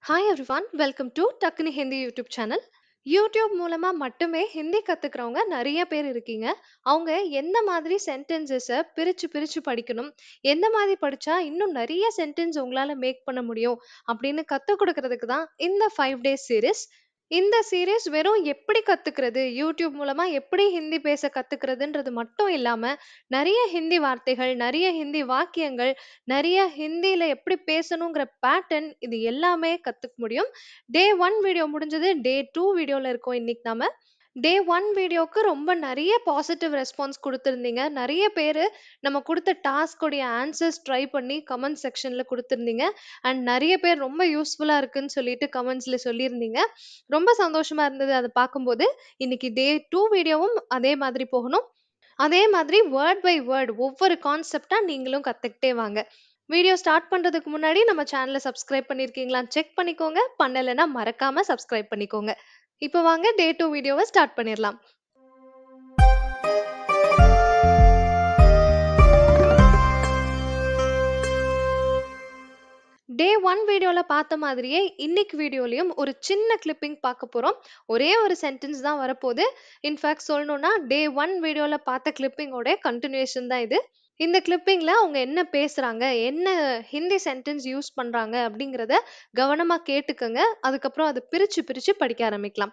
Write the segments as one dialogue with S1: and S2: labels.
S1: Hi everyone, welcome to டக்குனு Hindi YouTube channel. YouTube மூலமா மட்டுமே ஹிந்தி கத்துக்கிறவங்க நிறைய பேர் இருக்கீங்க. அவங்க எந்த மாதிரி சென்டென்சஸ பிரிச்சு பிரிச்சு படிக்கணும், எந்த மாதிரி படிச்சா இன்னும் நிறைய சென்டென்ஸ் உங்களால மேக் பண்ண முடியும் அப்படின்னு கத்துக் கொடுக்கறதுக்கு தான் இந்த 5 டேஸ் சீரிஸ். இந்த சீரிஸ் வெறும் எப்படி கத்துக்கிறது, யூடியூப் மூலமா எப்படி ஹிந்தி பேச கத்துக்கிறதுன்றது மட்டும் இல்லாம, நிறைய ஹிந்தி வார்த்தைகள், நிறைய ஹிந்தி வாக்கியங்கள், நிறைய ஹிந்தியில எப்படி பேசணுங்கிற பேட்டர்ன் இது எல்லாமே கத்துக்க முடியும். டே 1 வீடியோ முடிஞ்சது. டே 2 வீடியோல இருக்கோம் இன்னைக்கு நாம. டே 1 வீடியோக்கு ரொம்ப நிறைய பாசிட்டிவ் ரெஸ்பான்ஸ் குடுத்திருந்தீங்க. நிறைய பேரு நம்ம குடுத்த டாஸ்க் உடைய ஆன்சர்ஸ் ட்ரை பண்ணி கமெண்ட் செக்ஷன்ல குடுத்திருந்தீங்க. அண்ட் நிறைய பேர் ரொம்ப யூஸ்ஃபுல்லா இருக்குன்னு சொல்லிட்டு கமெண்ட்ஸ்ல சொல்லியிருந்தீங்க. ரொம்ப சந்தோஷமா இருந்தது அத பார்க்கும்போது. இன்னைக்கு டே 2 வீடியோவும் அதே மாதிரி போகணும். அதே மாதிரி வேர்ட் பை வேர்ட் ஒவ்வொரு கான்செப்ட்டா நீங்களும் கத்துக்கிட்டே வாங்க. வீடியோ ஸ்டார்ட் பண்றதுக்கு முன்னாடி நம்ம சேனலை சப்ஸ்கிரைப் பண்ணிருக்கீங்களான்னு செக் பண்ணிக்கோங்க. பண்ணலைன்னா மறக்காம சப்ஸ்கிரைப் பண்ணிக்கோங்க. இப்போ வாங்க டே 2 வீடியோவை ஸ்டார்ட் பண்ணிடலாம். டே 1 வீடியோல பார்த்த மாதிரியே இன்னைக்கு வீடியோலயும் ஒரு சின்ன கிளிப்பிங் பார்க்க போறோம். ஒரே ஒரு சென்டென்ஸ் தான் வரப்போகுது. இன்ஃபேக்ட் சொல்லணும்னா டே 1 வீடியோல பார்த்த கிளிப்பிங்கோட கண்டினியூஷன் தான் இது. இந்த கிளிப்பிங்ல அவங்க என்ன பேசுறாங்க, என்ன ஹிந்தி சென்டென்ஸ் யூஸ் பண்றாங்க அப்படிங்கறத கவனமா கேட்டுக்கங்க. அதுக்கப்புறம் அதை பிரிச்சு பிரிச்சு படிக்க ஆரம்பிக்கலாம்.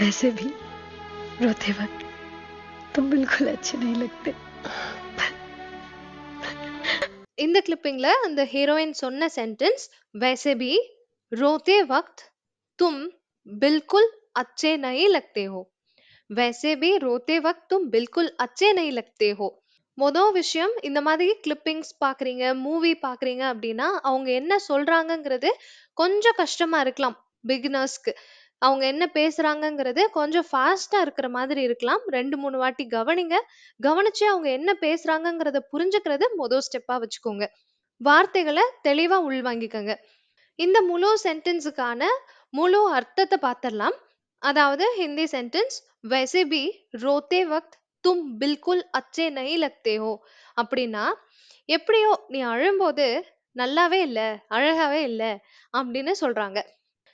S2: वैसे भी रोते वक्त तुम बिल्कुल अच्छे नहीं लगते.
S1: இந்த கிளிப்பிங்ல அந்த ஹீரோயின் சொன்ன சென்டென்ஸ் वैसे भी रोते वक्त तुम बिल्कुल अच्छे नहीं लगते हो. वैसे भी रोते वक्त तुम बिल्कुल अच्छे नहीं लगते हो. மொதல் விஷயம், இந்த மாதிரி கிளிப்பிங்ஸ் பாக்குறீங்க, மூவி பாக்குறீங்க அப்படின்னா அவங்க என்ன சொல்றாங்கங்கிறது கொஞ்சம் கஷ்டமா இருக்கலாம் பிகினர்ஸ்க்கு. அவங்க என்ன பேசுறாங்கங்கிறது கொஞ்சம் ஃபாஸ்டா இருக்கிற மாதிரி இருக்கலாம். 2-3 வாட்டி கவனிங்க. கவனிச்சு அவங்க என்ன பேசுறாங்கங்கிறத புரிஞ்சுக்கிறது மொதல் ஸ்டெப்பா வச்சுக்கோங்க. வார்த்தைகளை தெளிவா உள்வாங்கிக்கங்க. இந்த முழு சென்டென்ஸுக்கான முழு அர்த்தத்தை பார்த்திடலாம். அதாவது ஹிந்தி சென்டென்ஸ் वैसे भी रोते वक्त तुम बिल्कुल अच्छे नहीं लगते हो அப்படின்னா, எப்படியோ நீ அழும்போது நல்லாவே இல்ல, அழகாவே இல்ல அப்படின்னு சொல்றாங்க.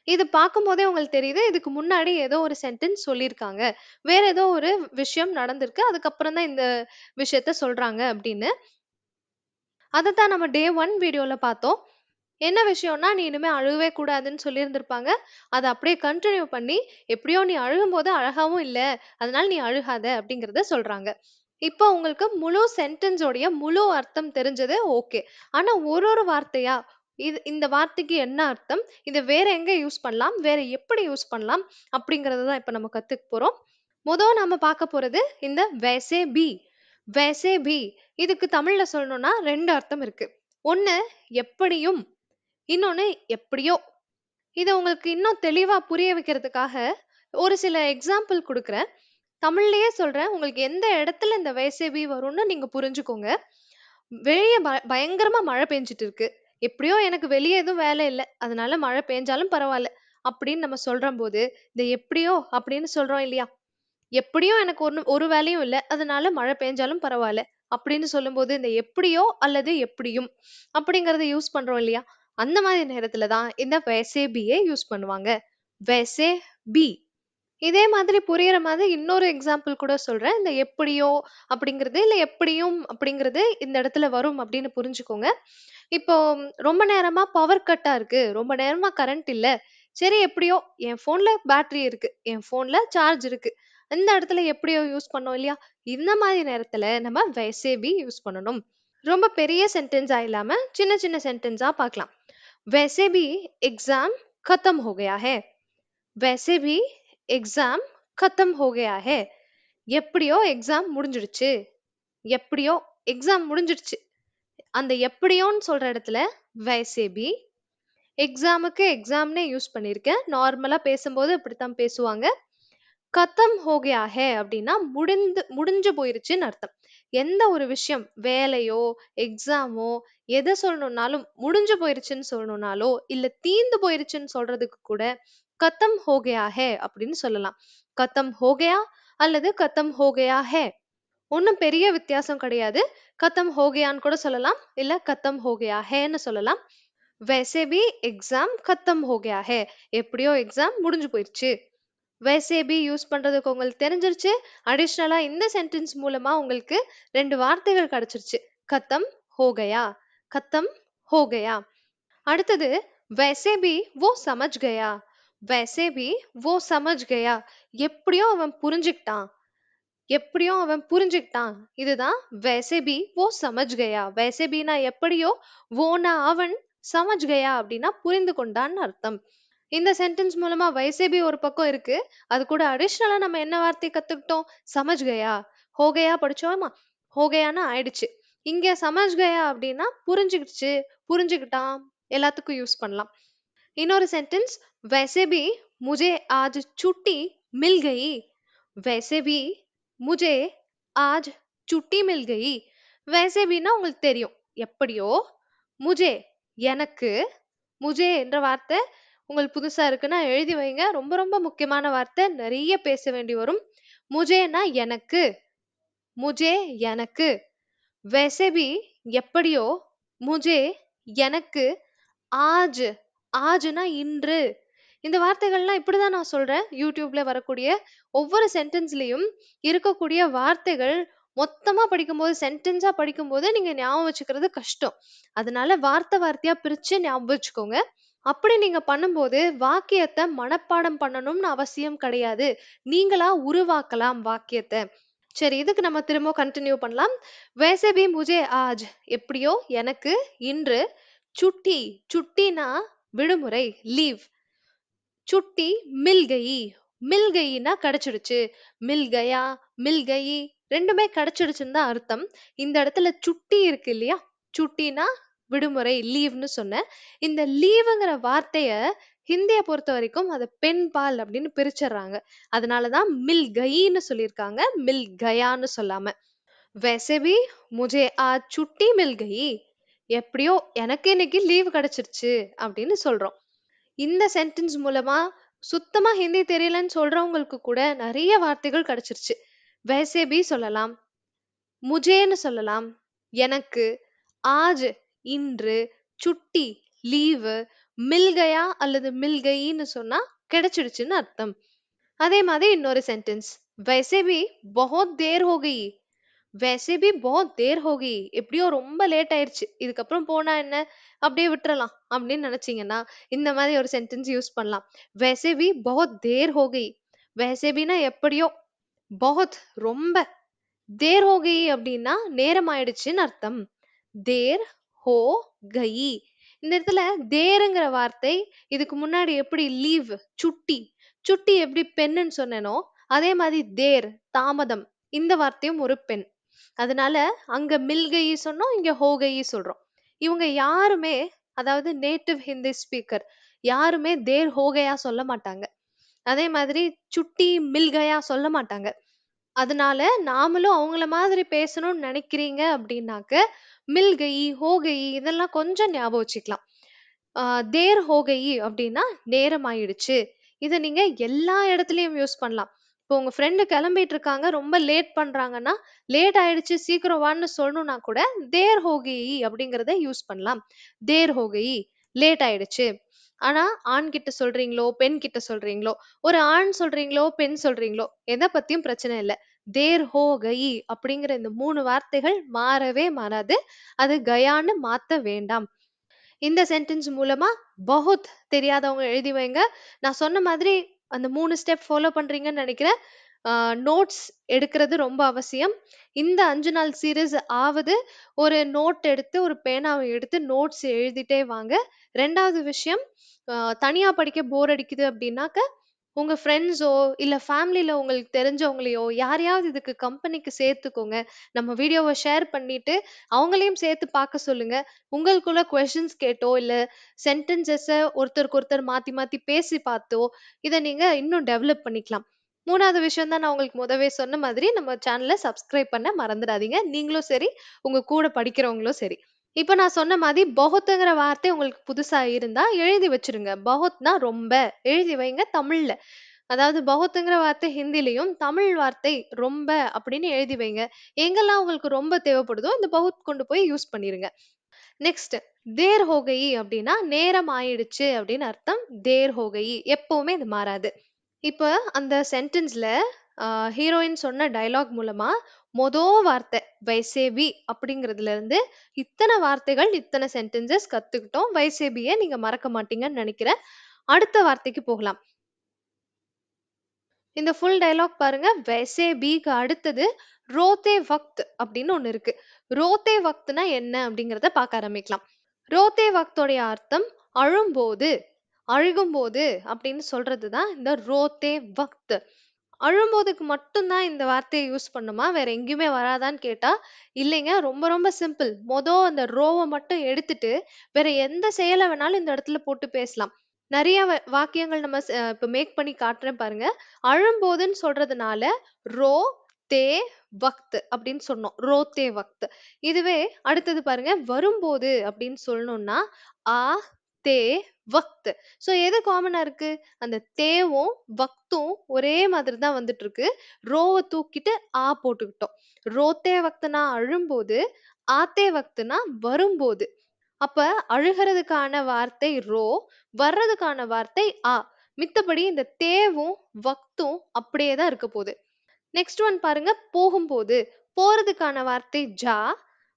S1: இது பார்க்கும்போதே உங்களுக்கு தெரியுது, இதுக்கு முன்னாடி ஏதோ ஒரு சென்டென்ஸ் சொல்லியிருக்காங்க. வேற ஏதோ ஒரு விஷயம் நடந்திருக்கு. அதுக்கப்புறம் தான் இந்த விஷயத்த சொல்றாங்க அப்படின்னு. அதத்தான் நம்ம டே 1 வீடியோல பார்த்தோம். என்ன விஷயம்னா, நீ இனிமே அழுகவே கூடாதுன்னு சொல்லியிருந்திருப்பாங்க. அத அப்படியே கன்டின்யூ பண்ணி, எப்படியோ நீ அழுகும்போது அழகாவும் இல்ல, அதனால நீ அழுகாத அப்படிங்கிறத சொல்றாங்க. இப்போ உங்களுக்கு முழு சென்டென்ஸோடைய முழு அர்த்தம் தெரிஞ்சது ஓகே. ஆனா ஒரு ஒரு வார்த்தையா, இந்த வார்த்தைக்கு என்ன அர்த்தம்? இத வேற எங்க யூஸ் பண்ணலாம்? வேற எப்படி யூஸ் பண்ணலாம்? அப்படிங்கறத தான் இப்ப நம்ம கத்துக்க போறோம். நாம பார்க்க போறது இந்த वैसे भी. वैसे भी இதுக்கு தமிழ்ல சொல்லணும்னா 2 அர்த்தம் இருக்கு. ஒண்ணு எப்படியும், இன்னொன்னு எப்படியோ. இத உங்களுக்கு இன்னும் தெளிவா புரிய வைக்கிறதுக்காக ஒரு சில எக்ஸாம்பிள் குடுக்குறேன். தமிழ்லயே சொல்றேன். உங்களுக்கு எந்த இடத்துல இந்த वैसे भी வரும்னு நீங்க புரிஞ்சுக்கோங்க. வெளிய பயங்கரமா மழை பெஞ்சுட்டு இருக்கு. எப்படியோ எனக்கு வெளிய எதுவும் வேலை இல்ல. அதனால மழை பெஞ்சாலும் பரவால்ல. அப்படின்னு நம்ம சொல்றம்போது, இந்த எப்படியோ அப்படின்னு சொல்றோம் இல்லையா? எப்படியும் எனக்கு ஒரு வேலையும் இல்ல. அதனால மழை பெஞ்சாலும் பரவால்ல. அப்படின்னு சொல்லும்போது, இந்த எப்படியோ அல்லது எப்படியும் அப்படிங்கிறத யூஸ் பண்றோம் இல்லையா? அந்த மாதிரி நேரத்துல தான் இந்த वैसे भी ய யூஸ் பண்ணுவாங்க. वैसे भी. இதே மாதிரி புரியிற மாதிரி இன்னொரு எக்ஸாம்பிள் கூட சொல்றேன். இந்த எப்படியோ அப்படிங்கிறது, இல்ல எப்படியும் அப்படிங்கிறது இந்த இடத்துல வரும் அப்படின்னு புரிஞ்சுக்கோங்க. இப்போ ரொம்ப நேரமா பவர் கட்டா இருக்கு. ரொம்ப நேரமா கரண்ட் இல்ல. சரி எப்படியோ என் ஃபோன்ல பேட்டரி இருக்கு. என் ஃபோன்ல சார்ஜ் இருக்கு. இந்த இடத்துல எப்படியோ யூஸ் பண்ணோம் இல்லையா? இந்த மாதிரி நேரத்துல நம்ம वैसे भी யூஸ் பண்ணணும். ரொம்ப பெரிய சென்டென்ஸா இல்லாம சின்ன சின்ன சென்டென்ஸா பார்க்கலாம். वैसे भी एग्जाम खत्म हो गया है. वैसे भी एग्जाम खत्म हो गया है. எப்படியோ எக்ஸாம் முடிஞ்சிடுச்சு. எப்படியோ எக்ஸாம் முடிஞ்சிடுச்சு. அந்த எப்படியோன்னு சொல்ற இடத்துல वैसे भी, எக்ஸாமுக்கு எக்ஸாம்னே யூஸ் பண்ணியிருக்கேன். நார்மலா பேசும்போது இப்படித்தான் பேசுவாங்க. கத்தம் ஹோ கயா ஹே அப்படின்னா முடிஞ்சு போயிருச்சுன்னு அர்த்தம். எந்த ஒரு விஷயம் வேலையோ எக்ஸாமோ எதை சொல்லணும்னாலும் முடிஞ்சு போயிருச்சுன்னு சொல்லணும்னாலோ இல்ல தீந்து போயிருச்சுன்னு சொல்றதுக்கு கூட கத்தம் ஹோ கயா ஹே அப்படின்னு சொல்லலாம். கத்தம் ஹோ கயா அல்லது கத்தம் ஹோ கயா ஹே. ஒண்ணும் பெரிய வித்தியாசம் கிடையாது. கத்தம் ஹோ கயான்னு கூட சொல்லலாம். இல்ல கத்தம் ஹோ கயா ஹைன்னு சொல்லலாம். वैसे भी எக்ஸாம் கத்தம் ஹோ கயா ஹை. எப்படியோ எக்ஸாம் முடிஞ்சு போயிருச்சு. वैसे भी யூஸ் பண்றதுக்கு உங்களுக்கு தெரிஞ்சிருச்சு. அடிஷனலா இந்த சென்டென்ஸ் மூலமா உங்களுக்கு 2 வார்த்தைகள் கிடைச்சிருச்சு. கத்தம் ஹோ கயா, கத்தம் ஹோ கயா. அடுத்தது वैसे भी वो समझ गया. वैसे भी वो समझ गया. எப்படியோ அவன் புரிஞ்சுக்கிட்டான். எப்படியோ அவன் புரிஞ்சுக்கிட்டான். இதுதான் वैसे भी वो समझ गया. वैसे भी னா எப்படியோ, வோனா அவன், समझ गया அப்படின்னா புரிந்து கொண்டான்னு அர்த்தம். இந்த சென்டென்ஸ் மூலமா वैसे भी ஒரு பக்கம் இருக்கு. அது கூட அடிஷனலா நம்ம என்ன வார்த்தை கத்துக்கிட்டோம்? समझ गया. हो गया படிச்சோமா? हो गयाன்னா ஆயிடுச்சு. இங்க समझ गया அப்படின்னா புரிஞ்சுக்கிடுச்சு, புரிஞ்சுக்கிட்டான், எல்லாத்துக்கும் யூஸ் பண்ணலாம். இன்னொரு சென்டென்ஸ் वैसे भी मुझे आज छुट्टी मिल गई. वैसे भी मुझे आज छुट्टी मिल गई. वैसे भी னா உங்களுக்கு தெரியும். எப்படியோ, मुझे எனக்கு, मुझे என்ற வார்த்தை உங்களுக்கு புதுசா இருக்குன்னா எழுதி வைங்க. ரொம்ப ரொம்ப முக்கியமான வார்த்தை. நிறைய பேச வேண்டி வரும். मुझेனா எனக்கு, मुझे எனக்கு. वैसे भी எப்படியோ, मुझे எனக்கு, ஆஜ் ஆஜ்னா இன்று. இந்த வார்த்தைகள்லாம் இப்படிதான் நான் சொல்றேன். யூடியூப்ல வரக்கூடிய ஒவ்வொரு சென்டென்ஸ்லயும் இருக்கக்கூடிய வார்த்தைகள் மொத்தமா படிக்கும்போது, சென்டென்ஸா படிக்கும்போது நீங்க ஞாபகம் வச்சுக்கிறது கஷ்டம். அதனால வார்த்தை வார்த்தையா பிரிச்சு ஞாபகம் வச்சுக்கோங்க. அப்படி நீங்க பண்ணும்போது வாக்கியத்தை மனப்பாடம் பண்ணணும்னு அவசியம் கிடையாது. நீங்களா உருவாக்கலாம் வாக்கியத்தை. சரி, இதுக்கு நம்ம திரும்ப கண்டினியூ பண்ணலாம். वैसे भी मुझे आज எப்படியோ எனக்கு இன்று छुट्टी छुट्टीனா விடுமுறை, லீவ். छुट्टी मिल गई. मिल गईனா கிடைச்சிடுச்சு. मिल गया, मिल गई ரெண்டுமே கிடைச்சிடுச்சுன்னு தான் அர்த்தம். இந்த இடத்துல சுட்டி இருக்கு இல்லையா? சுட்டினா விடுமுறை, லீவ்னு சொன்னேன். இந்த லீவுங்கிற வார்த்தைய ஹிந்திய பொறுத்த வரைக்கும் அதை பெண் பால் அப்படின்னு பிரிச்சிடுறாங்க. அதனாலதான் மில் கயின்னு சொல்லியிருக்காங்க, மில் கயான்னு சொல்லாம. वैसे भी मुझे आज छुट्टी मिल गई. எப்படியோ எனக்கு இன்னைக்கு லீவ் கிடைச்சிருச்சு அப்படின்னு சொல்றோம். இந்த சென்டென்ஸ் மூலமா சுத்தமா ஹிந்தி தெரியலன்னு சொல்றவங்களுக்கு கூட நிறைய வார்த்தைகள் கிடைச்சிருச்சு. वैसे भी சொல்லலாம், முஜேன்னு சொல்லலாம், எனக்கு, ஆஜ் இன்று, சுட்டி லீவு, மில்கயா அல்லது மில்கயின்னு சொன்னா கிடைச்சிடுச்சுன்னு அர்த்தம். அதே மாதிரி இன்னொரு சென்டென்ஸ் वैसे भी बहुत देर हो गई. वैसे भी बहुत देर हो गई. எப்படியோ ரொம்ப லேட் ஆயிருச்சு, இதுக்கப்புறம் போனா என்ன, அப்படியே விட்டுறலாம் அப்படின்னு நினைச்சீங்கன்னா இந்த மாதிரி ஒரு சென்டென்ஸ் யூஸ் பண்ணலாம். वैसे भी बहुत देर हो गई. वैसे भी னா எப்படியோ, बहुत ரொம்ப, தேர் ஹோ கயி அப்படின்னா நேரம் ஆயிடுச்சுன்னு அர்த்தம். தேர் ஹோ கயி. இந்த இடத்துல தேருங்கிற வார்த்தை இதுக்கு முன்னாடி எப்படி லீவ், சுட்டி, சுட்டி எப்படி பெண்ணுன்னு சொன்னேனோ அதே மாதிரி தேர் தாமதம், இந்த வார்த்தையும் ஒரு பெண். அதனால அங்க மில்கயி சொன்னோம், இங்க ஹோகயி சொல்றோம். இவங்க யாருமே, அதாவது நேட்டிவ் ஹிந்தி ஸ்பீக்கர் யாருமே தேர் ஹோகயா சொல்ல மாட்டாங்க. அதே மாதிரி சுட்டி மில்கயா சொல்ல மாட்டாங்க. அதனால நாமளும் அவங்கள மாதிரி பேசணும்னு நினைக்கிறீங்க அப்படின்னாக்க மில்கயி ஹோகயி இதெல்லாம் கொஞ்சம் ஞாபகம் வச்சுக்கலாம். தேர் ஹோகயி அப்படின்னா நேரம் ஆயிடுச்சு. இதை நீங்க எல்லா இடத்துலயும் யூஸ் பண்ணலாம். இப்போ உங்க ஃப்ரெண்டு கிளம்பிட்டு இருக்காங்க, ரொம்ப லேட் பண்றாங்கன்னா, லேட் ஆயிடுச்சு சீக்கிரம் வான்னு சொல்லணும்னா கூட தேர் ஹோகயி அப்படிங்கறத யூஸ் பண்ணலாம். தேர் ஹோகயி லேட் ஆயிடுச்சு. ஆனா ஆண் கிட்ட சொல்றீங்களோ பெண் கிட்ட சொல்றீங்களோ, ஒரு ஆண் சொல்றீங்களோ பெண் சொல்றீங்களோ, எதை பத்தியும் பிரச்சனை இல்லை. தேர் ஹோ கயி அப்படிங்கிற இந்த 3 வார்த்தைகள் மாறவே மாறாது. அது கயான்னு மாத்த வேண்டாம். இந்த சென்டென்ஸ் மூலமா பஹுத் தெரியாதவங்க எழுதி வைங்க. நான் சொன்ன மாதிரி அந்த 3 ஸ்டெப் ஃபாலோ பண்றீங்கன்னு நினைக்கிறேன். நோட்ஸ் எடுக்கிறது ரொம்ப அவசியம். இந்த 5 நாள் சீரீஸ் ஆவது ஒரு நோட் எடுத்து, ஒரு பேனாவை எடுத்து நோட்ஸ் எழுதிட்டே வாங்க. 2வது விஷயம், தனியா படிக்க போர் அடிக்குது அப்படின்னாக்க உங்க ஃப்ரெண்ட்ஸோ இல்ல ஃபேமிலில உங்களுக்கு தெரிஞ்சவங்களையோ யாரையாவது இதுக்கு கம்பெனிக்கு சேர்த்துக்கோங்க. நம்ம வீடியோவை ஷேர் பண்ணிட்டு அவங்களையும் சேர்த்து பார்க்க சொல்லுங்க. உங்களுக்குள்ள கொஸ்டின்ஸ் கேட்டோ இல்ல சென்டென்சஸ ஒருத்தருக்கு ஒருத்தர் மாத்தி மாத்தி பேசி பார்த்தோ இதை நீங்க இன்னும் டெவலப் பண்ணிக்கலாம். 3வது விஷயம் தான், நான் உங்களுக்கு முதவே சொன்ன மாதிரி நம்ம சேனலை சப்ஸ்கிரைப் பண்ண மறந்துடாதீங்க. நீங்களும் சரி, உங்க கூட படிக்கிறவங்களும் சரி. இப்ப நான் சொன்ன மாதிரி பஹுத்ங்கிற வார்த்தை உங்களுக்கு புதுசா இருந்தா எழுதி வச்சிருங்க. பஹுத்னா ரொம்ப, எழுதி வைங்க தமிழ்ல. அதாவது பகுத்துங்கிற வார்த்தை ஹிந்திலயும், தமிழ் வார்த்தை ரொம்ப அப்படின்னு எழுதி வைங்க. எங்கெல்லாம் உங்களுக்கு ரொம்ப தேவைப்படுதோ இந்த பகுத் கொண்டு போய் யூஸ் பண்ணிருங்க. நெக்ஸ்ட் தேர் ஹோ கயி அப்படின்னா நேரம் ஆயிடுச்சு அப்படின்னு அர்த்தம். தேர் ஹோ கயி எப்பவுமே இது மாறாது. இப்ப அந்த சென்டென்ஸ்ல ஹீரோயின் சொன்ன டயலாக் மூலமா மொதோ வார்த்தை வைசேபி அப்படிங்கிறதுல இருந்து இத்தனை வார்த்தைகள், இத்தனை சென்டென்சஸ் கத்துக்கிட்டோம். வைசேபிய நீங்க மறக்க மாட்டீங்கன்னு நினைக்கிறேன். அடுத்த வார்த்தைக்கு போகலாம். இந்த ஃபுல் டயலாக் பாருங்க. வைசே பிக்கு அடுத்தது ரோத்தே வக்த் அப்படின்னு ஒண்ணு இருக்கு. ரோத்தே வக்த்னா என்ன அப்படிங்கறத பார்க்க ஆரம்பிக்கலாம். ரோத்தே வக்தோடைய அர்த்தம் அழும்போது, அழுகும்போது அப்படின்னு சொல்றதுதான் இந்த ரோத்தே வக்த். அழும்போதுக்கு மட்டும் தான் இந்த வார்த்தைய யூஸ் பண்ணுமா? வேற எங்கேயுமே வராதான்னு கேட்டா, இல்லைங்க. ரொம்ப ரொம்ப சிம்பிள். அந்த ரோவ மட்டும் எடுத்துட்டு, வேற எந்த செயல வேணாலும் இந்த இடத்துல போட்டு பேசலாம். நெறைய வாக்கியங்கள் நம்ம இப்ப மேக் பண்ணி காட்டுறேன் பாருங்க. அழும்போதுன்னு சொல்றதுனால, ரோ, தே, வக்த் அப்படின்னு சொன்னோம். ரோத்தே வக்த். இதுவே அடுத்தது பாருங்க, வரும்போது அப்படின்னு சொல்லணும்னா, ஆ, தே, வக்த். சோ எது காமனா இருக்கு? அந்த தேவும், வக்த்தும் ஒரே மாதிரி தான் வந்துட்டு இருக்கு. ரோவ தூக்கிட்டு ஆ போட்டுக்கிட்டோம். ரோத்தே வக்த்னா அழும்போது, ஆத்தே வக்த்னா வரும்போது. அப்ப அழுகிறதுக்கான வார்த்தை ரோ, வர்றதுக்கான வார்த்தை ஆ. மித்தபடி இந்த தேவும், வக்த்தும் அப்படியே தான் இருக்க போகுது. நெக்ஸ்ட் ஒன் பாருங்க, போகும்போது. போறதுக்கான வார்த்தை ஜா.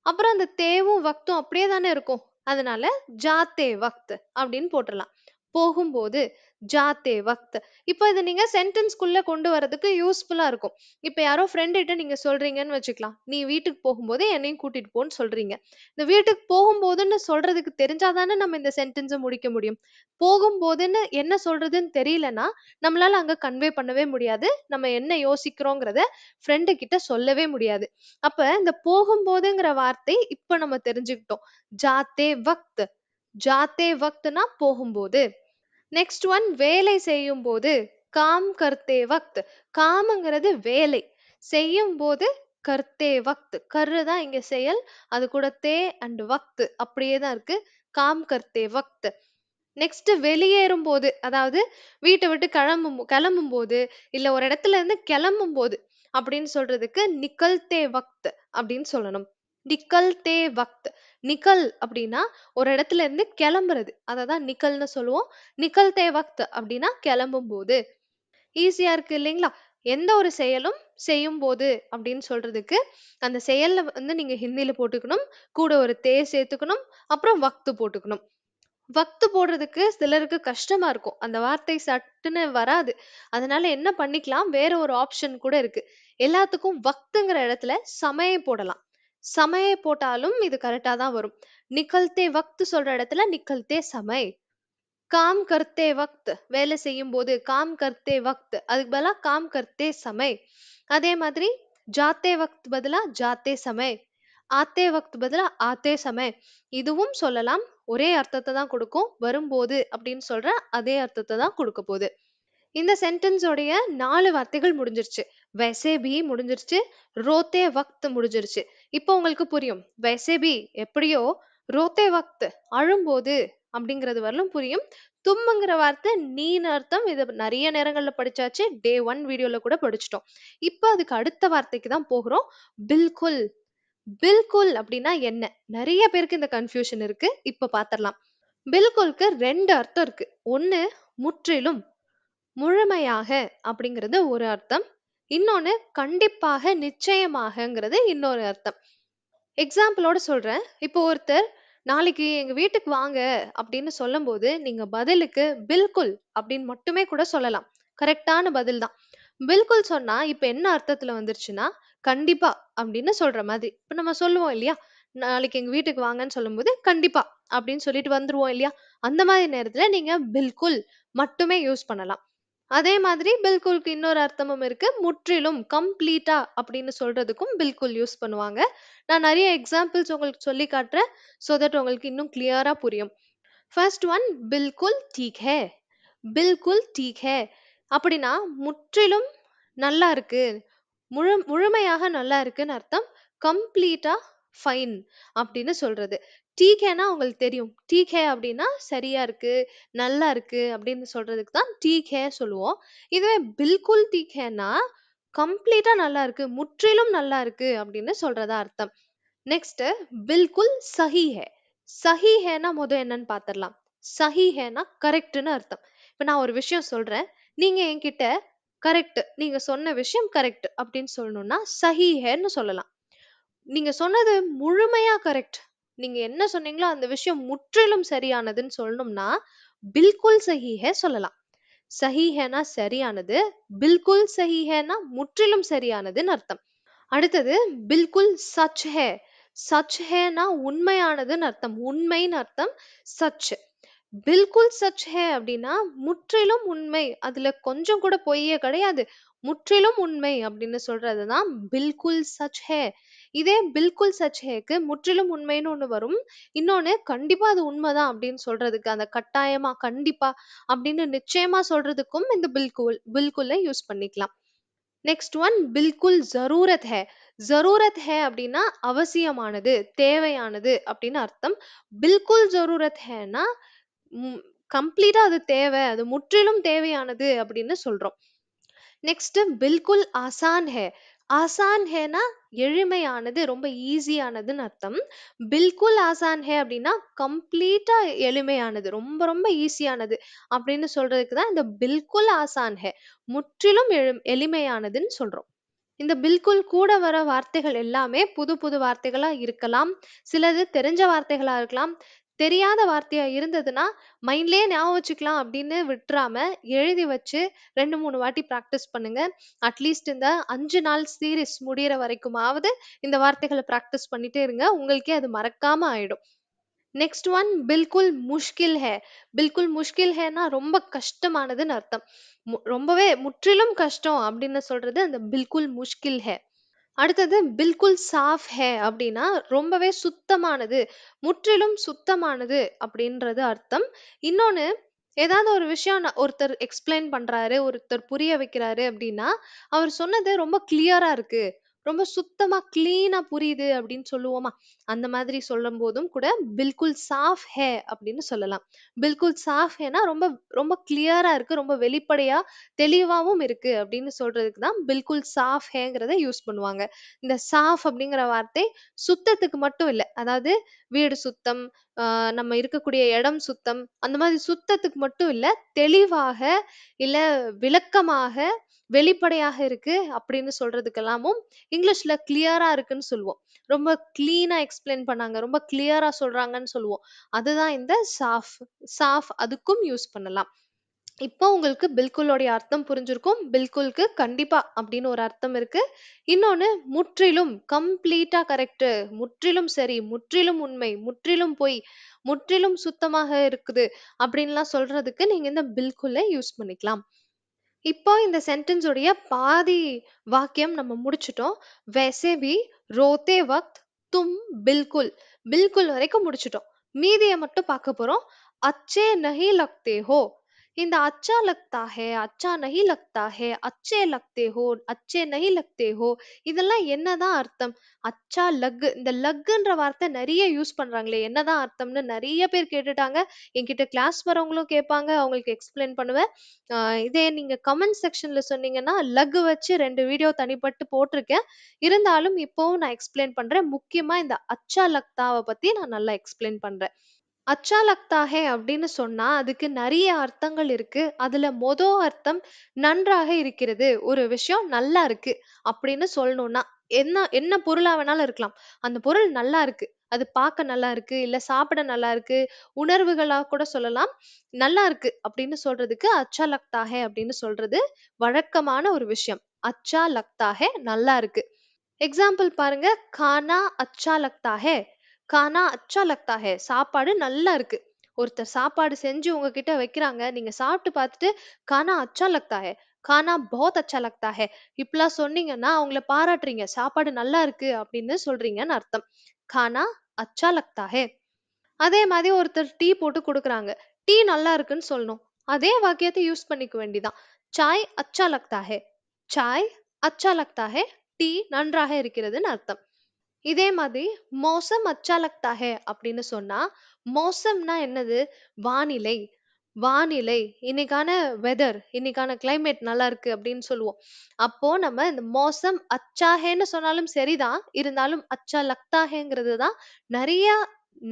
S1: அப்புறம் அந்த தேவும், வக்த்தும் அப்படியே தானே இருக்கும். அதனால ஜாத்தே வக்த் அப்படின்னு போட்டுறலாம். போகும்போது ஜாத்தே வக்த். இப்போ இத நீங்க சென்டென்ஸ்க்குள்ள கொண்டு வரதுக்கு யூஸ்ஃபுல்லா இருக்கும். இப்ப யாரோ ஃப்ரெண்ட் கிட்ட நீங்க சொல்றீங்கன்னு வச்சுக்கலாம். நீ வீட்டுக்கு போகும்போது என்னையும் கூட்டிட்டு போன்னு சொல்றீங்க. இந்த வீட்டுக்கு போகும்போதுன்னு சொல்றதுக்கு தெரிஞ்சா தானே நம்ம இந்த சென்டென்ஸ முடிக்க முடியும். போகும்போதுன்னு என்ன சொல்றதுன்னு தெரியலன்னா, நம்மளால அங்க கன்வே பண்ணவே முடியாது. நம்ம என்ன யோசிக்கிறோங்கிறத ஃப்ரெண்டு கிட்ட சொல்லவே முடியாது. அப்ப இந்த போகும்போதுங்கிற வார்த்தை இப்ப நம்ம தெரிஞ்சுக்கிட்டோம். ஜாத்தே வக்த். ஜாத்தே வக்த்னா போகும்போது. நெக்ஸ்ட் ஒன் வேலை செய்யும்போது. காம் கர்த்தே வக்த். காம்ங்கிறது வேலை. செய்யும்போது கர்த்தே வக்த். கர்ரு தான் இங்க செயல். அது கூட தே அண்ட் வக்த் அப்படியே தான் இருக்கு. காம் கர்த்தே வக்த். நெக்ஸ்ட் வெளியேறும்போது, அதாவது வீட்ட விட்டு கிளம்பும்போது, இல்ல ஒரு இடத்துல இருந்து கிளம்பும்போது அப்படின்னு சொல்றதுக்கு நிக்கல்தே வக்த் அப்படின்னு சொல்லணும். நிக்கல்தே வக்த். நிக்கல் அப்படின்னா ஒரு இடத்துல இருந்து கிளம்புறது. அததான் நிக்கல்னு சொல்லுவோம். நிக்கல்தே வக்த் அப்படின்னா கிளம்பும்போது. ஈஸியா இருக்கு இல்லைங்களா? எந்த ஒரு செயலும் செய்யும்போது அப்படின்னு சொல்றதுக்கு அந்த செயல்ல வந்து நீங்க ஹிந்தில போட்டுக்கணும். கூட ஒரு தே சேர்த்துக்கணும். அப்புறம் வக்த் போட்டுக்கணும். வக்த் போடுறதுக்கு சிலருக்கு கஷ்டமா இருக்கும். அந்த வார்த்தை சட்டுன்னு வராது. அதனால என்ன பண்ணிக்கலாம், வேற ஒரு ஆப்ஷன் கூட இருக்கு. எல்லாத்துக்கும் வக்த்ங்கிற இடத்துல சமய போடலாம். சமய போட்டாலும் இது கரெக்ட்டா தான் வரும். நிகல்தே வக்த் சொல்ற இடத்துல நிகல்தே சமய். காம் கர்த்தே வக்த் வேலை செய்யும்போது காம் கர்த்தே வக்த் அதுக்கு பதிலா காம் கர்த்தே சமய். அதே மாதிரி ஜாத்தே வக்த் பதிலா ஜாத்தே சமய். ஆத்தே வக்த் பதிலா ஆத்தே சமய். இதுவும் சொல்லலாம். ஒரே அர்த்தத்தை தான் கொடுக்கும். வரும்போது அப்படின்னு சொல்ற அதே அர்த்தத்தை தான் கொடுக்க போகுது. இந்த சென்டென்ஸோடைய 4 வார்த்தைகள் முடிஞ்சிருச்சு. வைசே பி முடிஞ்சிருச்சு. ரோத்தே வக்த் முடிஞ்சிருச்சு. இப்போ உங்களுக்கு புரியும். வைசே பி எப்படியோ, ரோத்தே வக்த் அழும்போது அப்படிங்கிறது வரலும் புரியும். தும்முங்கிற வார்த்தை நீன்னு அர்த்தம். இது நிறைய நேரங்கள்ல படிச்சாச்சு. டே 1 வீடியோல கூட படிச்சிட்டோம். இப்போ அதுக்கு அடுத்த வார்த்தைக்கு தான் போகிறோம். பில்குல். பில்குல் அப்படின்னா என்ன? நிறைய பேருக்கு இந்த கன்ஃபியூஷன் இருக்கு. இப்ப பாத்திரலாம். பில்குல்க்கு 2 அர்த்தம் இருக்கு. ஒண்ணு முற்றிலும், முழுமையாக அப்படிங்கிறது ஒரு அர்த்தம். இன்னொன்னு கண்டிப்பாக, நிச்சயமாகங்கிறது இன்னொரு அர்த்தம். எக்ஸாம்பிளோட சொல்றேன். இப்போ ஒருத்தர் நாளைக்கு எங்க வீட்டுக்கு வாங்க அப்படின்னு சொல்லும்போது, நீங்க பதிலுக்கு பில்குல் அப்படின்னு மட்டுமே கூட சொல்லலாம். கரெக்ட்டான பதில் தான். பில்குல் சொன்னா இப்ப என்ன அர்த்தத்துல வந்துருச்சுன்னா, கண்டிப்பா அப்படின்னு சொல்ற மாதிரி. இப்ப நம்ம சொல்லுவோம் இல்லையா? நாளைக்கு எங்க வீட்டுக்கு வாங்கன்னு சொல்லும்போது, கண்டிப்பா அப்படின்னு சொல்லிட்டு வந்துருவோம் இல்லையா? அந்த மாதிரி நேரத்துல நீங்க பில்குல் மட்டுமே யூஸ் பண்ணலாம். அதே மாதிரி பில்குல்க்கு இன்னொரு அர்த்தமும் இருக்கு. முற்றிலும், கம்ப்ளீட்டா அப்படின்னு சொல்றதுக்கும் பில்குல் யூஸ் பண்ணுவாங்க. நான் நிறைய எக்ஸாம்பிள்ஸ் உங்களுக்கு சொல்லி காட்டுறேன். சோ தட் உங்களுக்கு இன்னும் கிளியரா புரியும். ஃபர்ஸ்ட் ஒன் பில்குல் டீக் ஹே. பில்குல் டீக் ஹே அப்படின்னா முற்றிலும் நல்லா இருக்கு. முழுமையாக நல்லா இருக்குன்னு அர்த்தம். கம்ப்ளீட்டா ஃபைன் அப்படின்னு சொல்றது. டீக் ஹேனா உங்களுக்கு தெரியும். டீக் ஹே அப்படின்னா சரியா இருக்கு, நல்லா இருக்கு அப்படின்னு சொல்றதுக்கு தான் டீக் ஹே சொல்லுவோம். இதுவே பில்குல் டீக் ஹேன்னா கம்ப்ளீட்டா நல்லா இருக்கு, முற்றிலும் நல்லா இருக்கு அப்படின்னு சொல்றதா அர்த்தம். நெக்ஸ்ட் பில்குல் சஹி ஹே. சஹி ஹேனா என்னன்னு பாத்திரலாம். சஹி ஹேனா கரெக்ட்னு அர்த்தம். இப்ப நான் ஒரு விஷயம் சொல்றேன், நீங்க என்கிட்ட கரெக்ட், நீங்க சொன்ன விஷயம் கரெக்ட் அப்படின்னு சொல்லணும்னா சஹி ஹேன்னு சொல்லலாம். நீங்க சொன்னது முழுமையா கரெக்ட், நீங்க என்ன சொன்னீங்களோ அந்த விஷயம் முற்றிலும் சரியானதுன்னு சொல்லணும்னா பில்குல் சஹி ஹே சொல்லலாம். சஹி ஹேனா சரியானது, பில்குல் சஹி ஹேனா முற்றிலும் சரியானதுன்னு அர்த்தம். அடுத்தது பில்குல் சச் ஹே. சச் ஹேனா உண்மையானதுன்னு அர்த்தம், உண்மைன்னு அர்த்தம் சச். பில்குல் சச் ஹே அப்படின்னா முற்றிலும் உண்மை, அதுல கொஞ்சம் கூட பொய்யே கிடையாது, முற்றிலும் உண்மை அப்படின்னு சொல்றதுதான் பில்குல் சச் ஹே. இதே பில்குல் சச் ஹேக்கு முற்றிலும் உண்மைன்னு ஒண்ணு வரும், இன்னொன்னு கண்டிப்பா அது உண்மைதான் அப்படின்னு சொல்றதுக்கு, அந்த கட்டாயமா கண்டிப்பா அப்படின்னு நிச்சயமா சொல்றதுக்கும் இந்த பில்குல் பில்குல்ல யூஸ் பண்ணிக்கலாம். நெக்ஸ்ட் ஒன் பில்குல் ஜரூரத் ஹே. ஜரூரத் ஹே அப்படின்னா அவசியமானது, தேவையானது அப்படின்னு அர்த்தம். பில்குல் ஜரூரத் ஹேனா கம்ப்ளீட்டா அது தேவை, அது முற்றிலும் தேவையானது அப்படின்னு சொல்றோம். நெக்ஸ்ட் பில்குல் ஆசான் ஹே. ஆசான் ஹேனா எளிமையானது, ரொம்ப ஈஸியானதுன்னு அர்த்தம். பில்குல் ஆசான் ஹே அப்படின்னா கம்ப்ளீட்டா எளிமையானது, ரொம்ப ரொம்ப ஈஸியானது அப்படின்னு சொல்றதுக்கு தான் இந்த பில்குல் ஆசான் ஹே, முற்றிலும் எளிமையானதுன்னு சொல்றோம். இந்த பில்குல் கூட வர வார்த்தைகள் எல்லாமே புது புது வார்த்தைகளா இருக்கலாம், சிலது தெரிஞ்ச வார்த்தைகளா இருக்கலாம். தெரியாத வார்த்தையா இருந்ததுன்னா மைண்ட்லயே ஞாபகம் வச்சுக்கலாம் அப்படின்னு விட்டுறாம எழுதி வச்சு 2 3 வாட்டி ப்ராக்டிஸ் பண்ணுங்க. அட்லீஸ்ட் இந்த 5 நாள் சீரிஸ் முடியிற வரைக்குமாவது இந்த வார்த்தைகளை ப்ராக்டிஸ் பண்ணிட்டே இருங்க, உங்களுக்கே அது மறக்காம ஆயிடும். நெக்ஸ்ட் ஒன் பில்குல் முஷ்கில் ஹே. பில்குல் முஷ்கில் ஹேனா ரொம்ப கஷ்டமானதுன்னு அர்த்தம். ரொம்பவே முற்றிலும் கஷ்டம் அப்படின்னு சொல்றது அந்த பில்குல் முஷ்கில் ஹே. அடுத்தது பில்குல் சாஃப் ஹே அப்படின்னா ரொம்பவே சுத்தமானது, முற்றிலும் சுத்தமானது அப்படின்றது அர்த்தம். இன்னொன்னு, ஏதாவது ஒரு விஷயம் ஒருத்தர் எக்ஸ்பிளைன் பண்றாரு, ஒருத்தர் புரிய வைக்கிறாரு அப்படின்னா அவர் சொன்னது ரொம்ப கிளியரா இருக்கு, ரொம்ப சுத்தமா கிளீனா புரியுது அப்படின்னு சொல்லுவோமா, அந்த மாதிரி சொல்லும் போதும் கூட பில்குல் சாஃப் ஹே அப்படின்னு சொல்லலாம். பில்குல் சாஃப் ஹேனா ரொம்ப ரொம்ப கிளியரா இருக்கு, ரொம்ப வெளிப்படையா தெளிவாவும் இருக்கு அப்படின்னு சொல்றதுக்கு தான் பில்குல் சாஃப் ஹேங்கிறத யூஸ் பண்ணுவாங்க. இந்த சாஃப் அப்படிங்கிற வார்த்தை சுத்தத்துக்கு மட்டும் இல்ல, அதாவது வீடு சுத்தம், நம்ம இருக்கக்கூடிய இடம் சுத்தம், அந்த மாதிரி சுத்தத்துக்கு மட்டும் இல்ல, தெளிவாக, இல்ல விளக்கமாக, வெளிப்படையாக இருக்கு அப்படின்னு சொல்றதுக்கெல்லாமும் இங்கிலீஷ்ல கிளியரா இருக்குன்னு சொல்லுவோம். ரொம்ப கிளீனா எக்ஸ்பிளைன் பண்ணாங்க, ரொம்ப கிளியரா சொல்றாங்கன்னு சொல்லுவோம். அதுதான் இந்த சாஃப். சாஃப் அதுக்கும் யூஸ் பண்ணலாம். இப்போ உங்களுக்கு பில்குலோடைய அர்த்தம் புரிஞ்சிருக்கும். பில்குல்க்கு கண்டிப்பா அப்படின்னு ஒரு அர்த்தம் இருக்கு. இன்னொன்னு முற்றிலும், கம்ப்ளீட்டா கரெக்ட், முற்றிலும் சரி, முற்றிலும் உண்மை, முற்றிலும் பொய், முற்றிலும் சுத்தமாக இருக்குது அப்படின்லாம் சொல்றதுக்கு நீங்க இந்த பில்குலை யூஸ் பண்ணிக்கலாம். இப்போ இந்த சென்டென்ஸ் உடைய பாதி வாக்கியம் நம்ம முடிச்சிட்டோம். वैसे भी रोते वक्त तुम बिल्कुल, बिल्कुल வரைக்கும் முடிச்சிட்டோம். மீதிய மட்டும் பார்க்க போறோம். अच्छे नहीं लगते हो. இந்த अच्छा लगता है, अच्छा नहीं लगता है, अच्छे लगते हो, अच्छे नहीं लगते हो, இதெல்லாம் என்னதான் அர்த்தம்? அச்சா லக், இந்த லக்ன்ற வார்த்தை நிறைய யூஸ் பண்றாங்களே, என்னதான் அர்த்தம்னு நிறைய பேர் கேட்டுட்டாங்க. என்கிட்ட கிளாஸ் வரவங்களும் கேட்பாங்க, அவங்களுக்கு எக்ஸ்பிளைன் பண்ணுவேன். இதே நீங்க கமெண்ட் செக்ஷன்ல சொன்னீங்கன்னா லக் வச்சு 2 வீடியோ தனிப்பட்டு போட்டிருக்கேன். இருந்தாலும் இப்போவும் நான் எக்ஸ்பிளைன் பண்றேன். முக்கியமா இந்த அச்சா லக்தாவை பத்தி நான் நல்லா எக்ஸ்பிளைன் பண்றேன். அச்சா லக்தா ஹே அப்படின்னு சொன்னா அதுக்கு நிறைய அர்த்தங்கள் இருக்கு. அதுல அர்த்தம் நன்றாக இருக்கிறது, ஒரு விஷயம் நல்லா இருக்கு அப்படின்னு சொல்லணும்னா என்ன என்ன பொருளா வேணாலும் இருக்கலாம். அந்த பொருள் நல்லா இருக்கு, அது பார்க்க நல்லா இருக்கு, இல்ல சாப்பிட நல்லா இருக்கு, உணர்வுகளா கூட சொல்லலாம். நல்லா இருக்கு அப்படின்னு சொல்றதுக்கு அச்சா லக்தா ஹே அப்படின்னு சொல்றது வழக்கமான ஒரு விஷயம். அச்சா லக்தா ஹே நல்லா இருக்கு. எக்ஸாம்பிள் பாருங்க, கானா அச்சா லக்தா ஹே. கானா அச்சா லக்தா ஹே, சாப்பாடு நல்லா இருக்கு. ஒருத்தர் சாப்பாடு செஞ்சு உங்ககிட்ட வைக்கிறாங்க, நீங்க சாப்பிட்டு பார்த்துட்டு கானா அச்சா லக்தா ஹே, கானா பஹுத் அச்சா லக்தா ஹே இப்படிலாம் சொன்னீங்கன்னா அவங்கள பாராட்டுறீங்க, சாப்பாடு நல்லா இருக்கு அப்படின்னு சொல்றீங்கன்னு அர்த்தம். கானா அச்சா லக்தா ஹே. அதே மாதிரி ஒருத்தர் டீ போட்டு குடுக்குறாங்க, டீ நல்லா இருக்குன்னு சொல்லணும். அதே வாக்கியத்தை யூஸ் பண்ணிக்க வேண்டியதான். சாய் அச்சா லக்தா ஹே, சாய் அச்சா லக்தா ஹே, டீ நன்றாக இருக்கிறதுன்னு அர்த்தம். இதே மாதிரி மௌசம் அச்சா லக்தா ஹே அப்படின்னு சொன்னா, மௌசம்னா என்னது? வானிலை. வானிலை இன்னைக்கான வெதர், இன்னைக்கான கிளைமேட் நல்லா இருக்கு அப்படின்னு சொல்லுவோம். அப்போ நம்ம இந்த மௌசம் அச்சா ஹேன்னு சொன்னாலும் சரிதான். இருந்தாலும் அச்சா லக்தா ஹேங்கிறது தான் நிறைய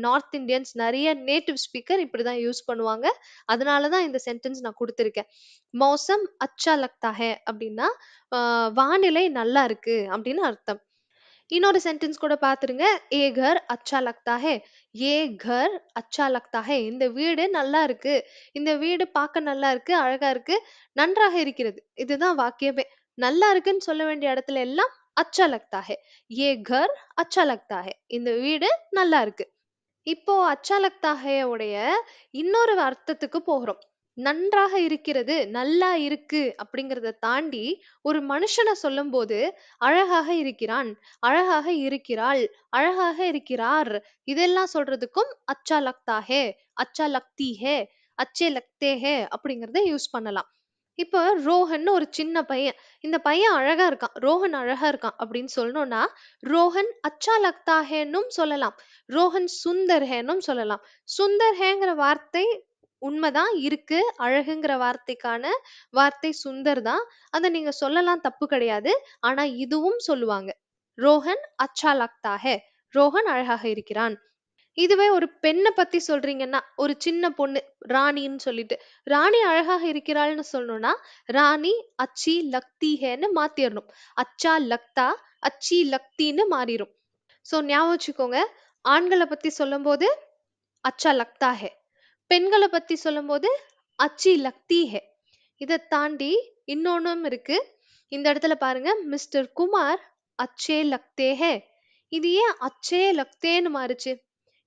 S1: நார்த் இந்தியன்ஸ், நிறைய நேட்டிவ் ஸ்பீக்கர் இப்படிதான் யூஸ் பண்ணுவாங்க. அதனால தான் இந்த சென்டென்ஸ் நான் குடுத்திருக்கேன். மௌசம் அச்சா லக்தா ஹே அப்படின்னா, வானிலை நல்லா இருக்கு அப்படின்னு அர்த்தம். இன்னொரு சென்டென்ஸ் கூட பாத்துருங்க. ஏ கர் அச்சா லக்தா ஹே. ஏ கர் அச்சா லக்தா ஹே. இந்த வீடு நல்லா இருக்கு. இந்த வீடு பார்க்க நல்லா இருக்கு, அழகா இருக்கு, நன்றாக இருக்கிறது. இதுதான் வாக்கியமே. நல்லா இருக்குன்னு சொல்ல வேண்டிய இடத்துல எல்லாம் அச்சா லக்தா ஹே. ஏ கர் அச்சா லக்தா ஹே. இந்த வீடு நல்லா இருக்கு. இப்போ அச்சா லக்தா ஹே உடைய இன்னொரு அர்த்தத்துக்கு போகிறோம். நன்றாக இருக்கிறது, நல்லா இருக்கு அப்படிங்கிறத தாண்டி ஒரு மனுஷனை சொல்லும்போது அழகாக இருக்கிறான், அழகாக இருக்கிறாள், அழகாக இருக்கிறார், இதெல்லாம் சொல்றதுக்கும் அச்சா லக்தா ஹே, அச்சா லக்தி ஹே, அச்சே லக்தே ஹே அப்படிங்கறத யூஸ் பண்ணலாம். இப்ப ரோஹன்னு ஒரு சின்ன பையன். இந்த பையன் அழகா இருக்கான், ரோஹன் அழகா இருக்கான் அப்படின்னு சொல்லணும்னா, ரோஹன் அச்சா லக்தா ஹேன்னும் சொல்லலாம். ரோஹன் சுந்தர் ஹேன்னும் சொல்லலாம். சுந்தர் ஹேங்கிற வார்த்தை உண்மைதான் இருக்கு. அழகுங்கிற வார்த்தைக்கான வார்த்தை சுந்தர் தான். அத நீங்க சொல்லலாம், தப்பு கிடையாது. ஆனா இதுவும் சொல்லுவாங்க. ரோஹன் அச்சா லக்தா ஹே. ரோஹன் அழகாக இருக்கிறான். இதுவே ஒரு பெண்ண பத்தி சொல்றீங்கன்னா, ஒரு சின்ன பொண்ணு ராணின்னு சொல்லிட்டு, ராணி அழகாக இருக்கிறாள்ன்னு சொல்லணும்னா, ராணி அச்சி லக்தி ஹேன்னு மாத்திரணும். அச்சா லக்தா, அச்சி லக்தின்னு மாறிரும். சோ ஞாபகம் வச்சுக்கோங்க. ஆண்கள பத்தி சொல்லும்போது அச்சா லக்தா ஹே. பெண்கள பத்தி சொல்லும்போது அச்சி லக்தி ஹே. இத தாண்டி இன்னொன்னும் இருக்கு. இந்த இடத்துல பாருங்க, மிஸ்டர் குமார் அச்சே லக்தே ஹே. இது ஏன் அச்சே லக்தேன்னு மாறுச்சு?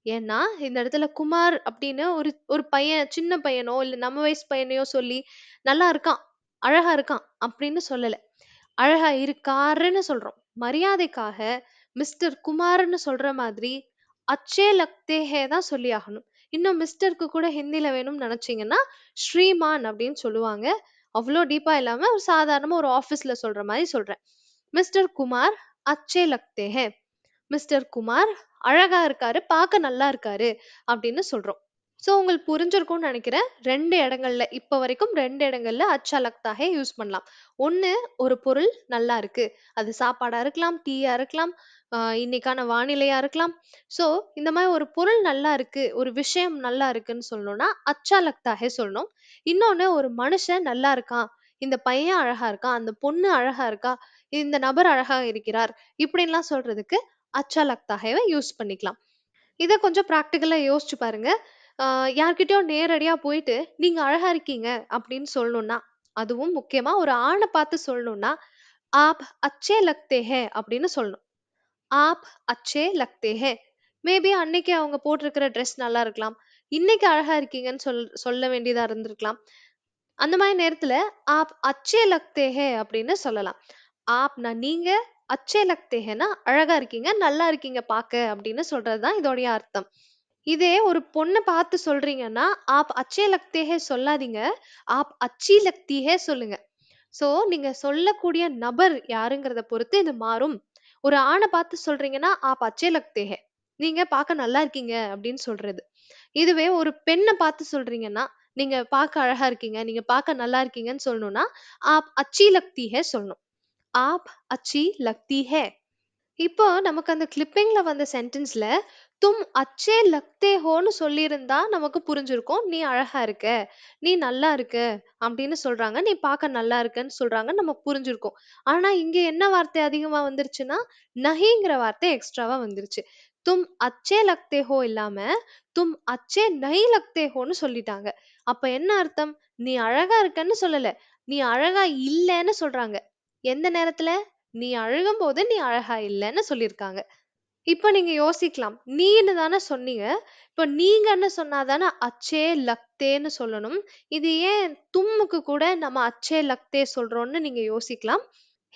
S1: ஏன்னா இந்த இடத்துல குமார் அப்படின்னு ஒரு ஒரு பையன், சின்ன பையனோ இல்ல நம்ம வயசு பையனையோ சொல்லி நல்லா இருக்கான், அழகா இருக்கான் அப்படின்னு சொல்லல. அழகா இருக்காருன்னு சொல்றோம். மரியாதைக்காக மிஸ்டர் குமார்ன்னு சொல்ற மாதிரி அச்சே லக்தே ஹே தான் சொல்லி ஆகணும். இன்னும் மிஸ்டருக்கு கூட ஹிந்தில வேணும்னு நினைச்சீங்கன்னா ஸ்ரீமான் அப்படின்னு சொல்லுவாங்க. அவ்வளோ டீப்பா இல்லாம ஒரு சாதாரணமா ஒரு ஆபீஸ்ல சொல்ற மாதிரி சொல்றேன். மிஸ்டர் குமார் அச்சே லக்தே ஹே. மிஸ்டர் குமார் அழகா இருக்காரு, பார்க்க நல்லா இருக்காரு அப்படின்னு சொல்றோம். சோ உங்களுக்கு புரிஞ்சிருக்கும்னு நினைக்கிறேன். 2 இடங்கள்ல இப்ப வரைக்கும் 2 இடங்கள்ல அச்சா லக்தா ஹே யூஸ் பண்ணலாம். ஒண்ணு, ஒரு பொருள் நல்லா இருக்கு. அது சாப்பாடா இருக்கலாம், டீயா இருக்கலாம், இன்னைக்கான வானிலையா இருக்கலாம். சோ இந்த மாதிரி ஒரு பொருள் நல்லா இருக்கு, ஒரு விஷயம் நல்லா இருக்குன்னு சொல்லணும்னா அச்சா லக்தா ஹே சொல்லணும். இன்னொன்னு, ஒரு மனுஷன் நல்லா இருக்கான், இந்த பையன் அழகா இருக்கான், அந்த பொண்ணு அழகா இருக்கா, இந்த நபர் அழகா இருக்கிறார், இப்படின்லாம் சொல்றதுக்கு அச்சா லக்தா ஹேவை யூஸ் பண்ணிக்கலாம். இத கொஞ்சம் பிராக்டிகலா யோசிச்சு பாருங்க. யார்கிட்டயும் நேரடியா போயிட்டு நீங்க அழகா இருக்கீங்க அப்படின்னு சொல்லணும்னா, அதுவும் முக்கியமா ஒரு ஆண பார்த்து சொல்லணும்னா, ஆப் அச்சே லக்தே ஹே அப்படின்னு சொல்லணும். ஆப் அச்சே லக்தே ஹே. மேபி அன்னைக்கு அவங்க போட்டிருக்கிற ட்ரெஸ் நல்லா இருக்கலாம். இன்னைக்கு அழகா இருக்கீங்கன்னு சொல்ல வேண்டியதா இருந்திருக்கலாம். அந்த மாதிரி நேரத்துல ஆப் அச்சே லக்தே ஹே அப்படின்னு சொல்லலாம். ஆப்னா நீங்க, அச்சே லக்தே ஹேன்னா அழகா இருக்கீங்க, நல்லா இருக்கீங்க பாக்க அப்படின்னு சொல்றதுதான் இதோடைய அர்த்தம். இதே ஒரு பொண்ண பார்த்து சொல்றீங்கன்னா, ஆப் அச்சே லக்தே ஹே சொல்லாதீங்க. ஆப் அச்சி லக்தி ஹே சொல்லுங்க. சோ நீங்க சொல்லக்கூடிய நபர் யாருங்கிறத பொறுத்து இது மாறும். ஒரு ஆண பார்த்து சொல்றீங்கன்னா, ஆப் அச்சே லக்தே ஹே. நீங்க பார்க்க நல்லா இருக்கீங்க அப்படின்னு சொல்றது. இதுவே ஒரு பெண்ண பார்த்து சொல்றீங்கன்னா, நீங்க பார்க்க அழகா இருக்கீங்க, நீங்க பார்க்க நல்லா இருக்கீங்கன்னு சொல்லணும்னா, ஆப் அச்சி லக்தி ஹே சொல்லணும். ஆப் அச்சி லக்தி ஹே. இப்போ நமக்கு அந்த கிளிப்பிங்ல வந்த சென்டென்ஸ்ல தும் அச்சே லக்தே ஹோன்னு சொல்லியிருந்தா நமக்கு புரிஞ்சிருக்கும். நீ அழகா இருக்க, நீ நல்லா இருக்க அப்படின்னு சொல்றாங்க. நீ பார்க்க நல்லா இருக்கன்னு சொல்றாங்க. நமக்கு புரிஞ்சிருக்கும். ஆனா இங்க என்ன வார்த்தை அதிகமா வந்துருச்சுன்னா, நஹிங்கிற வார்த்தை எக்ஸ்ட்ராவா வந்துருச்சு. தும் அச்சே லக்தே ஹோ இல்லாம தும் அச்சே நஹி லக்தே ஹோன்னு சொல்லிட்டாங்க. அப்ப என்ன அர்த்தம்? நீ அழகா இருக்கன்னு சொல்லல, நீ அழகா இல்லன்னு சொல்றாங்க. எந்த நேரத்துல? நீ அழுகும்போது நீ அழகா இல்லன்னு சொல்லியிருக்காங்க. இப்ப நீங்க யோசிக்கலாம். நீன்னு தானே சொன்னீங்க. இப்ப நீங்கன்னு சொன்னா தானே அச்சே லக்தேன்னு சொல்லணும். இது ஏன் தும்முக்கு கூட நம்ம அச்சே லக்தே சொல்றோம்னு நீங்க யோசிக்கலாம்.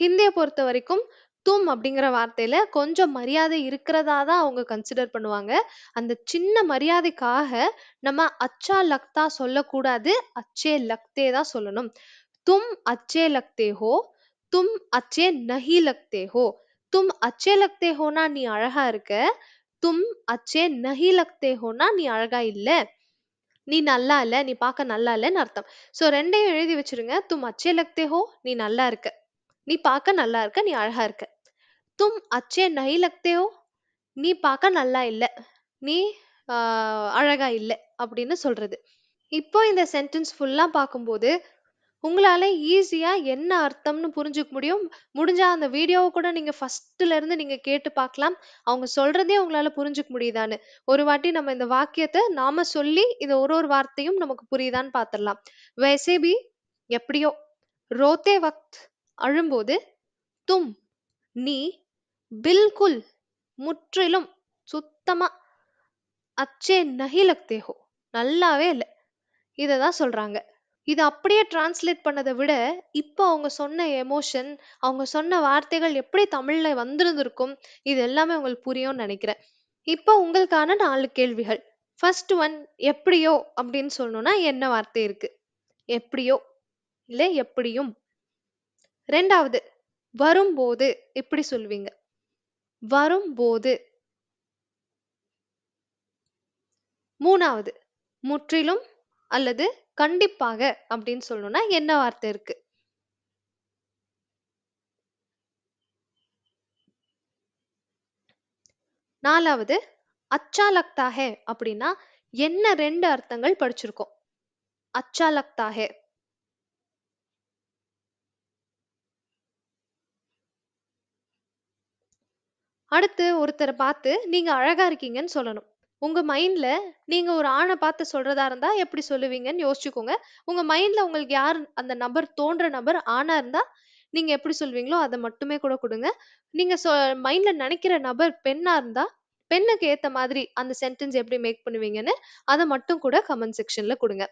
S1: ஹிந்திய பொறுத்தவரைக்கும் தும் அப்படிங்கிற வார்த்தையில கொஞ்சம் மரியாதை இருக்கிறதா தான் அவங்க கன்சிடர் பண்ணுவாங்க. அந்த சின்ன மரியாதைக்காக நம்ம அச்சா லக்தா சொல்லக்கூடாது. அச்சே லக்தே தான் சொல்லணும். तुम अच्छे लगते हो, तुम अच्छे नहीं लगते हो. தும் அச்சே லக்தே ஹோனா நீ அழகா இருக்க. தும் அச்சே நஹி லக்தே ஹோனா நீ அழகா இல்ல. நீ நல்லா இல்ல, நீ பார்க்க நல்லா இல்லன்னு அர்த்தம். ஸோ 2யும் எழுதி வச்சுருங்க. தும் அச்சே லக்தே ஹோ, நீ நல்லா இருக்க. நீ பார்க்க நல்லா இருக்க, நீ அழகா இருக்க. தும் அச்சே நஹி லக்தே ஹோ, நீ பார்க்க நல்லா இல்ல. நீ அ அழகா இல்ல அப்படின்னு சொல்றது. இப்போ இந்த சென்டென்ஸ் ஃபுல்லா பார்க்கும்போது, உங்களால ஈஸியா என்ன அர்த்தம்னு புரிஞ்சுக்க முடியும். முடிஞ்சா அந்த வீடியோவ கூட நீங்க ஃபர்ஸ்ட்ல இருந்து நீங்க கேட்டு பார்க்கலாம். அவங்க சொல்றதே உங்களால புரிஞ்சுக்க முடியுதான்னு. ஒரு வாட்டி நம்ம இந்த வாக்கியத்த நாம சொல்லி, இது ஒரு ஒரு வார்த்தையும் நமக்கு புரியுதான்னு பார்த்துடலாம். "वैसे भी" எப்படியோ, "रोते वक़्त" அழும்போது, "तुम" நீ, "बिल्कुल" முற்றிலும், சுத்தமா, "अच्छे नहीं लगते हो" நல்லாவே இல்ல. இத தான் சொல்றாங்க. இத அப்படியே டிரான்ஸ்லேட் பண்ணத விட, இப்போ அவங்க சொன்ன எமோஷன், அவங்க சொன்ன வார்த்தைகள் எப்படி தமிழ்ல வந்திருந்திருக்கும், இது எல்லாமே உங்களுக்கு புரியும்னு நெனைக்கிறேன். இப்போ உங்களுக்கான 4 கேள்விகள். ஃபர்ஸ்ட் ஒன் எப்படியோ அப்படின்னு சொல்லணும்னா என்ன வார்த்தை இருக்கு? எப்படியோ, இல்ல எப்படியும். 2வது வரும்போது எப்படி சொல்லுவீங்க? வரும்போது. 3வது முற்றிலும் அல்லது கண்டிப்பாக அப்படின்னு சொல்லணும்னா என்ன வார்த்தை இருக்கு? 4வது அச்சா லக்தா ஹை அப்படின்னா என்ன 2 அர்த்தங்கள் படிச்சிருக்கோம்? அச்சா லக்தா ஹை. அடுத்து ஒருத்தர பார்த்து நீங்க அழகா இருக்கீங்கன்னு சொல்லணும். உங்க மைண்ட்ல நீங்க ஒரு ஆண பார்த்து சொல்றதா இருந்தா எப்படி சொல்லுவீங்கன்னு யோசிச்சுக்கோங்க. உங்க மைண்ட்ல உங்களுக்கு யார் அந்த நபர் தோன்ற நபர் ஆணா இருந்தா, நீங்க எப்படி சொல்வீங்களோ அத மட்டுமே கூட குடுங்க. நீங்க மைண்ட்ல நெனைக்கிற நபர் பெண்ணா இருந்தா, பெண்ணுக்கு ஏத்த மாதிரி அந்த சென்டென்ஸ் எப்படி மேக் பண்ணுவீங்கன்னு, அத மட்டும் கூட கமெண்ட் செக்ஷன்ல குடுங்க.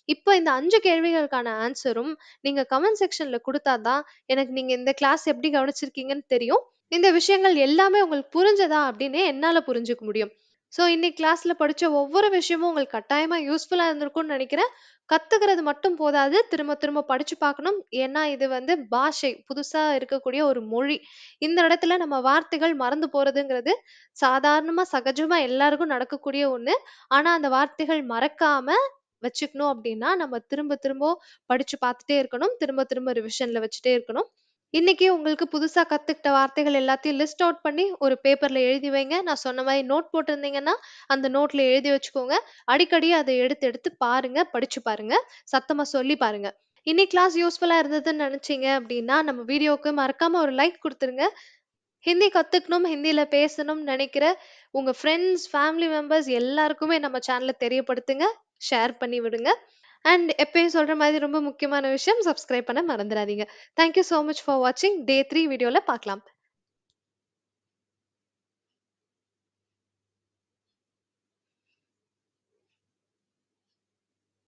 S1: இப்ப இந்த 5 கேள்விகளுக்கான ஆன்ஸரும் நீங்க கமெண்ட் செக்ஷன்ல குடுத்தா தான், எனக்கு நீங்க இந்த கிளாஸ் எப்படி கவனிச்சிருக்கீங்கன்னு தெரியும். இந்த விஷயங்கள் எல்லாமே உங்களுக்கு புரிஞ்சதா அப்படின்னு என்னால புரிஞ்சுக்க முடியும். ஸோ இன்னைக்கு கிளாஸ்ல படிச்ச ஒவ்வொரு விஷயமும் உங்களுக்கு கட்டாயமா யூஸ்ஃபுல்லா இருந்திருக்கும்னு நினைக்கிறேன். கத்துக்கிறது மட்டும் போதாது, திரும்ப திரும்ப படிச்சு பார்க்கணும். ஏன்னா இது வந்து பாஷை, புதுசா இருக்கக்கூடிய ஒரு மொழி. இந்த இடத்துல நம்ம வார்த்தைகள் மறந்து போறதுங்கிறது சாதாரணமா, சகஜமா எல்லாருக்கும் நடக்கக்கூடிய ஒண்ணு. ஆனா அந்த வார்த்தைகள் மறக்காம வச்சுக்கணும் அப்படின்னா, நம்ம திரும்ப திரும்ப படிச்சு பார்த்துட்டே இருக்கணும். திரும்ப திரும்ப ரிவிஷன்ல வச்சுட்டே இருக்கணும். இன்னைக்கு உங்களுக்கு புதுசா கத்துக்கிட்ட வார்த்தைகள் எல்லாத்தையும் லிஸ்ட் அவுட் பண்ணி ஒரு பேப்பர்ல எழுதி வைங்க. நான் சொன்ன மாரி நோட் போட்டிருந்தீங்கன்னா, அந்த நோட்ல எழுதி வச்சுக்கோங்க. அடிக்கடி அத எடுத்து எடுத்து பாருங்க, படிச்சு பாருங்க. சத்தமா சொல்லி பாருங்க. இன்னைக்கு கிளாஸ் யூஸ்ஃபுல்லா இருந்ததுன்னு நெனச்சீங்க அப்டின்னா, நம்ம வீடியோவுக்கு மறக்காம ஒரு லைக் குடுத்துருங்க. ஹிந்தி கத்துக்கணும், ஹிந்தில பேசணும்னு நெனைக்கிற உங்க ஃப்ரெண்ட்ஸ், ஃபேமிலி மெம்பர்ஸ் எல்லாருக்குமே நம்ம சேனல தெரியப்படுத்துங்க. ஷேர் பண்ணி விடுங்க. அண்ட் எப்பயும் சொல்ற மாதிரி ரொம்ப முக்கியமான விஷயம், சப்ஸ்கிரைப் பண்ண மறந்துறாதீங்க. Thank you so much for வாட்சிங். டே 3 வீடியோல பார்க்கலாம்.